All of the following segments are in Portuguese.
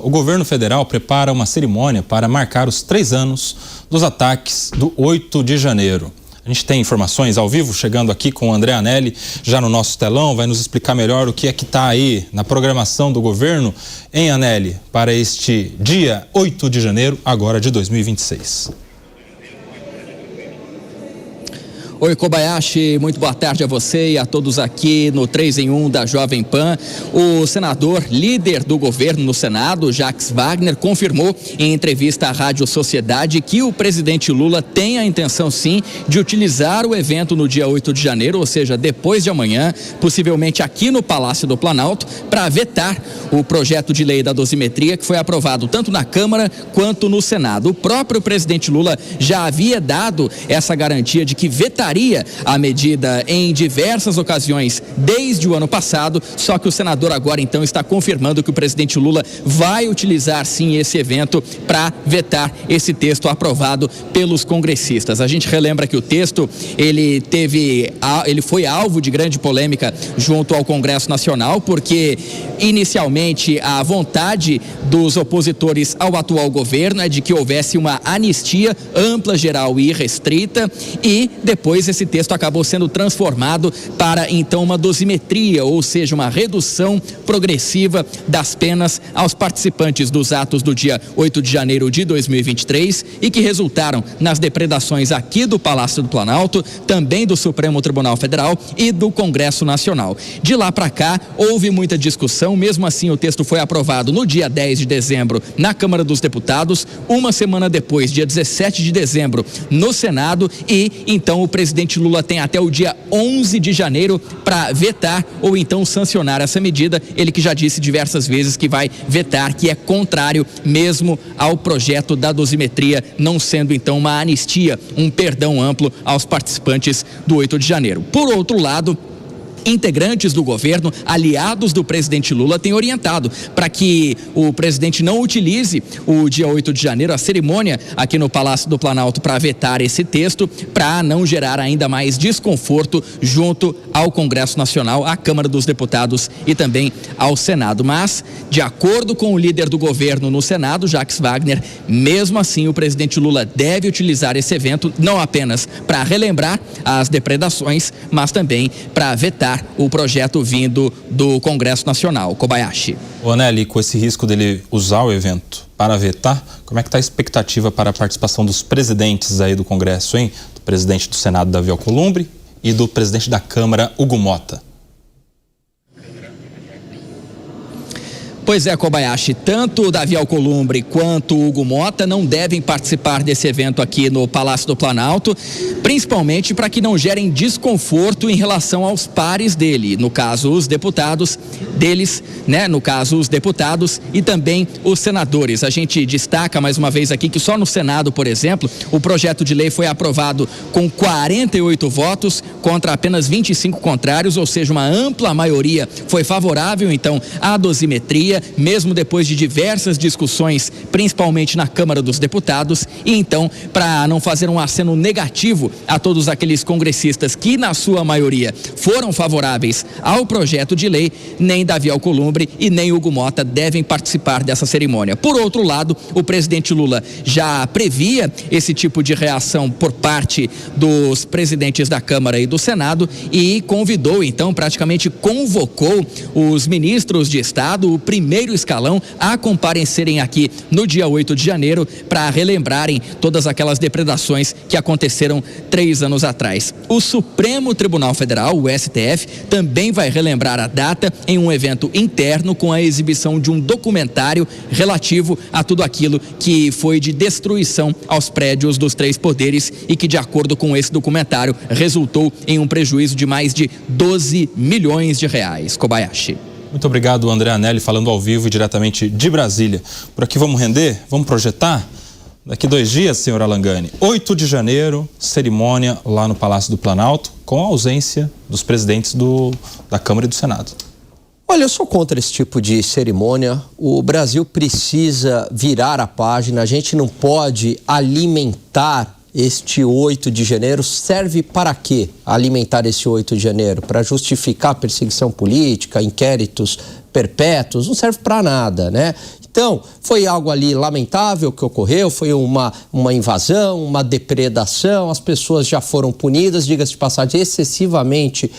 O governo federal prepara uma cerimônia para marcar os 3 anos dos ataques do 8 de janeiro. A gente tem informações ao vivo, chegando aqui com o André Anelli, já no nosso telão, vai nos explicar melhor o que é que está aí na programação do governo, em Anelli, para este dia 8 de janeiro, agora de 2026. Oi, Kobayashi, muito boa tarde a você e a todos aqui no 3 em 1 da Jovem Pan. O senador, líder do governo no Senado, Jacques Wagner, confirmou em entrevista à Rádio Sociedade que o presidente Lula tem a intenção, sim, de utilizar o evento no dia 8 de janeiro, ou seja, depois de amanhã, possivelmente aqui no Palácio do Planalto, para vetar o projeto de lei da dosimetria que foi aprovado tanto na Câmara quanto no Senado. O próprio presidente Lula já havia dado essa garantia de que vetaria a medida em diversas ocasiões desde o ano passado, só que o senador agora então está confirmando que o presidente Lula vai utilizar sim esse evento para vetar esse texto aprovado pelos congressistas. A gente relembra que o texto ele foi alvo de grande polêmica junto ao Congresso Nacional, porque inicialmente a vontade dos opositores ao atual governo é de que houvesse uma anistia ampla, geral e irrestrita, e depois esse texto acabou sendo transformado para então uma dosimetria, ou seja, uma redução progressiva das penas aos participantes dos atos do dia 8 de janeiro de 2023 e que resultaram nas depredações aqui do Palácio do Planalto, também do Supremo Tribunal Federal e do Congresso Nacional. De lá para cá houve muita discussão, mesmo assim o texto foi aprovado no dia 10 de dezembro na Câmara dos Deputados, uma semana depois, dia 17 de dezembro, no Senado, e então o presidente Lula tem até o dia 11 de janeiro para vetar ou então sancionar essa medida. Ele que já disse diversas vezes que vai vetar, que é contrário mesmo ao projeto da dosimetria, não sendo então uma anistia, um perdão amplo aos participantes do 8 de janeiro. Por outro lado, integrantes do governo, aliados do presidente Lula, têm orientado para que o presidente não utilize o dia 8 de janeiro, a cerimônia aqui no Palácio do Planalto, para vetar esse texto, para não gerar ainda mais desconforto junto ao Congresso Nacional, à Câmara dos Deputados e também ao Senado. Mas, de acordo com o líder do governo no Senado, Jacques Wagner, mesmo assim o presidente Lula deve utilizar esse evento não apenas para relembrar as depredações, mas também para vetar o projeto vindo do Congresso Nacional. Kobayashi. O Anelli, com esse risco dele usar o evento para vetar, como é que está a expectativa para a participação dos presidentes aí do Congresso, hein? Do presidente do Senado, Davi Alcolumbre, e do presidente da Câmara, Hugo Motta? Pois é, Kobayashi, tanto o Davi Alcolumbre quanto o Hugo Motta não devem participar desse evento aqui no Palácio do Planalto, principalmente para que não gerem desconforto em relação aos pares dele, no caso os deputados deles, né? No caso os deputados e também os senadores. A gente destaca mais uma vez aqui que só no Senado, por exemplo, o projeto de lei foi aprovado com 48 votos contra apenas 25 contrários, ou seja, uma ampla maioria foi favorável então à dosimetria, mesmo depois de diversas discussões, principalmente na Câmara dos Deputados. E então, para não fazer um aceno negativo a todos aqueles congressistas que, na sua maioria, foram favoráveis ao projeto de lei, nem Davi Alcolumbre e nem Hugo Motta devem participar dessa cerimônia. Por outro lado, o presidente Lula já previa esse tipo de reação por parte dos presidentes da Câmara e do Senado e convidou, então, praticamente convocou os ministros de Estado, o primeiro escalão, a comparecerem aqui no dia 8 de janeiro para relembrarem todas aquelas depredações que aconteceram 3 anos atrás. O Supremo Tribunal Federal, o STF, também vai relembrar a data em um evento interno com a exibição de um documentário relativo a tudo aquilo que foi de destruição aos prédios dos 3 poderes e que, de acordo com esse documentário, resultou em um prejuízo de mais de 12 milhões de reais. Kobayashi. Muito obrigado, André Anelli, falando ao vivo e diretamente de Brasília. Por aqui vamos render? Vamos projetar? Daqui 2 dias, senhor Alangani, 8 de janeiro, cerimônia lá no Palácio do Planalto, com a ausência dos presidentes da Câmara e do Senado. Olha, eu sou contra esse tipo de cerimônia. O Brasil precisa virar a página. A gente não pode alimentar este 8 de janeiro. Serve para quê alimentar esse 8 de janeiro? Para justificar perseguição política, inquéritos perpétuos? Não serve para nada, né? Então, foi algo ali lamentável que ocorreu, foi uma invasão, uma depredação, as pessoas já foram punidas, diga-se de passagem, excessivamente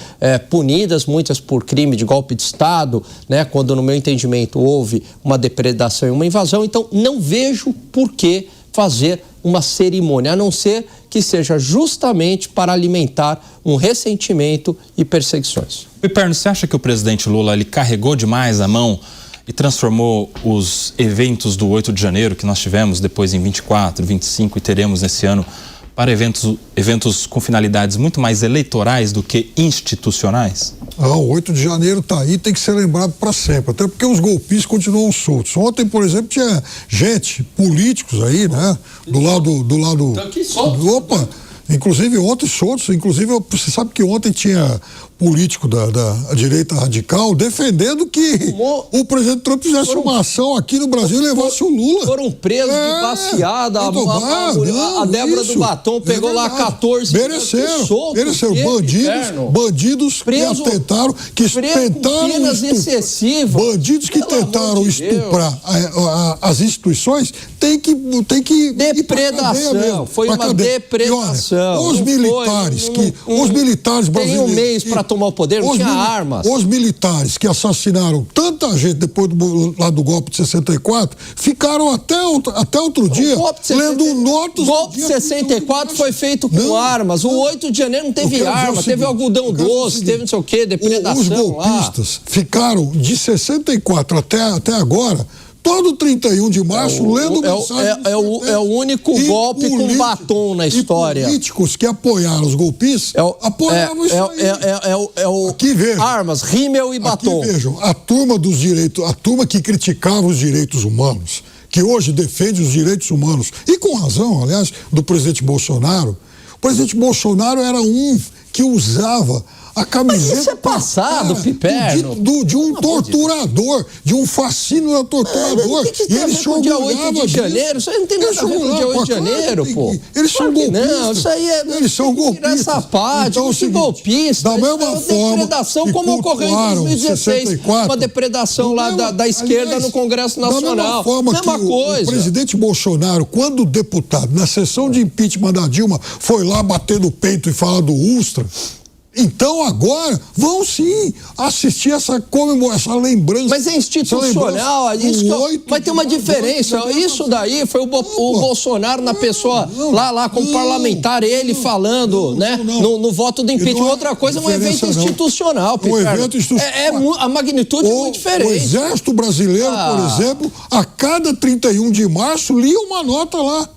punidas, muitas por crime de golpe de Estado, né, quando, no meu entendimento, houve uma depredação e uma invasão. Então, não vejo por que fazer uma cerimônia, a não ser que seja justamente para alimentar um ressentimento e perseguições. Piperno, você acha que o presidente Lula ele carregou demais a mão e transformou os eventos do 8 de janeiro, que nós tivemos depois em 24, 25 e teremos nesse ano, para eventos com finalidades muito mais eleitorais do que institucionais? O 8 de janeiro está aí, tem que ser lembrado para sempre, até porque os golpistas continuam soltos. Ontem, por exemplo, tinha gente, políticos aí, né, do lado... Opa! Inclusive ontem soltos, você sabe que ontem tinha político da direita radical defendendo que o presidente Trump fizesse uma ação aqui no Brasil e levasse o Lula. Foram presos de passeada, a Débora do Batom pegou lá 14 mereceram bandidos que tentaram bandidos que tentaram estuprar as instituições tem que depredação, foi uma depredação. Os militares brasileiros tem um mês para tomar o poder, não tinha armas. Os militares que assassinaram tanta gente depois do golpe de 64 ficaram até outro dia lendo notas. O golpe de 64 foi feito com armas. O 8 de janeiro não teve arma, teve algodão doce, teve não sei o quê, depredação. Os golpistas ficaram de 64 até agora. Todo 31 de março, lendo mensagens... É o único golpe com batom na história. E políticos que apoiaram os golpistas apoiavam isso aí. Aqui vejam, armas, rímel e batom. Aqui vejam, a turma dos direitos, a turma que criticava os direitos humanos, que hoje defende os direitos humanos, e com razão, aliás, do presidente Bolsonaro. O presidente Bolsonaro era um que usava a camiseta. Mas isso é passado, Piperno. De um torturador, de um fascínio torturador. E ele se orgulhava dia 8 de janeiro. Isso aí não tem nada a ver com o dia 8 de janeiro, pô. Eles são golpistas. Não, isso aí é... Eles são golpistas. Essa parte, então, golpista. Da mesma forma... depredação como ocorreu em 2016. 64, uma depredação lá da esquerda no Congresso Nacional. Da mesma forma que o presidente Bolsonaro, quando o deputado, na sessão de impeachment da Dilma, foi lá bater no peito e falar do Ustra... Então agora vão sim assistir essa lembrança. Mas é institucional, vai ter uma diferença. Isso daí foi o Bolsonaro na pessoa, lá como parlamentar, ele falando, né, no voto do impeachment. Outra coisa é um evento institucional, a magnitude é muito diferente. O Exército Brasileiro, por exemplo, a cada 31 de março lia uma nota lá.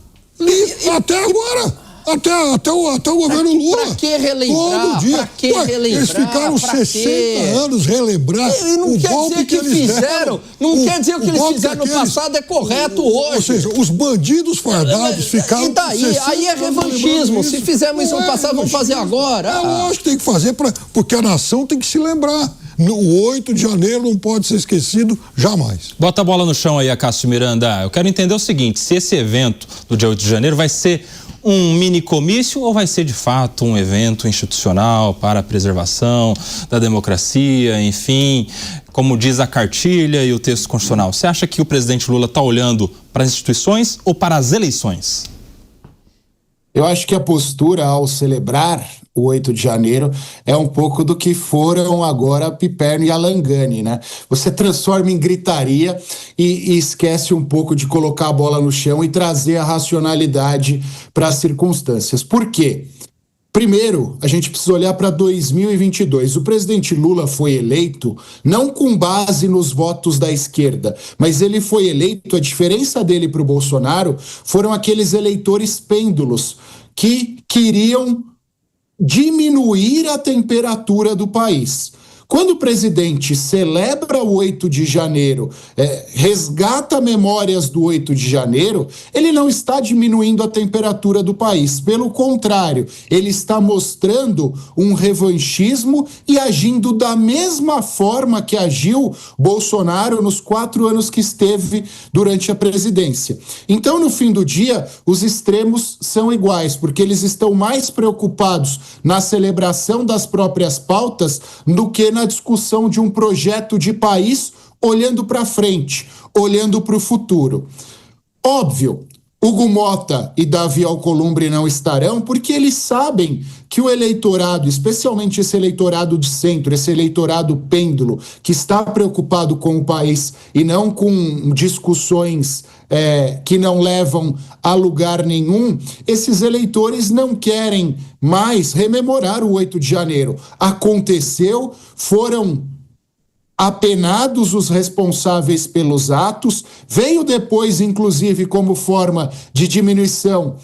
Até agora. Até o governo Lula. Pra que relembrar? Todo dia. Pra que relembrar? Eles ficaram 60 anos relembrar o golpe que eles fizeram. Não quer dizer que o que eles fizeram no passado é correto hoje. Ou seja, os bandidos fardados ficaram... E daí? Aí é revanchismo. Se fizermos isso no passado, vamos fazer agora. É lógico que tem que fazer, porque a nação tem que se lembrar. O 8 de janeiro não pode ser esquecido jamais. Bota a bola no chão aí, Acácio Miranda. Eu quero entender o seguinte, se esse evento do dia 8 de janeiro vai ser um mini comício ou vai ser de fato um evento institucional para a preservação da democracia, enfim, como diz a cartilha e o texto constitucional. Você acha que o presidente Lula está olhando para as instituições ou para as eleições? Eu acho que a postura ao celebrar o 8 de janeiro é um pouco do que foram agora Piperno e Alangani, né? Você transforma em gritaria e esquece um pouco de colocar a bola no chão e trazer a racionalidade para as circunstâncias. Por quê? Primeiro, a gente precisa olhar para 2022. O presidente Lula foi eleito não com base nos votos da esquerda, mas ele foi eleito, a diferença dele para o Bolsonaro foram aqueles eleitores pêndulos que queriam diminuir a temperatura do país. Quando o presidente celebra o 8 de janeiro, resgata memórias do 8 de janeiro, ele não está diminuindo a temperatura do país. Pelo contrário, ele está mostrando um revanchismo e agindo da mesma forma que agiu Bolsonaro nos 4 anos que esteve durante a presidência. Então, no fim do dia, os extremos são iguais, porque eles estão mais preocupados na celebração das próprias pautas do que na discussão de um projeto de país olhando para frente. olhando para o futuro. Óbvio, Hugo Mota e Davi Alcolumbre não estarão porque eles sabem que o eleitorado, especialmente esse eleitorado de centro, esse eleitorado pêndulo, que está preocupado com o país e não com discussões que não levam a lugar nenhum, esses eleitores não querem mais rememorar o 8 de janeiro. Aconteceu, foram apenados os responsáveis pelos atos, veio depois, inclusive, como forma de diminuição,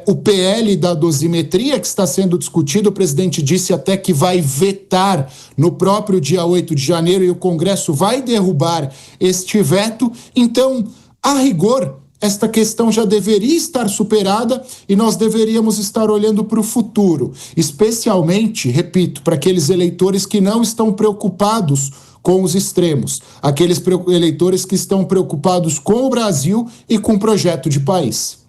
o PL da dosimetria, que está sendo discutido. O presidente disse até que vai vetar no próprio dia 8 de janeiro e o Congresso vai derrubar este veto. Então, a rigor, esta questão já deveria estar superada e nós deveríamos estar olhando para o futuro, especialmente, repito, para aqueles eleitores que não estão preocupados com os extremos, aqueles eleitores que estão preocupados com o Brasil e com o projeto de país.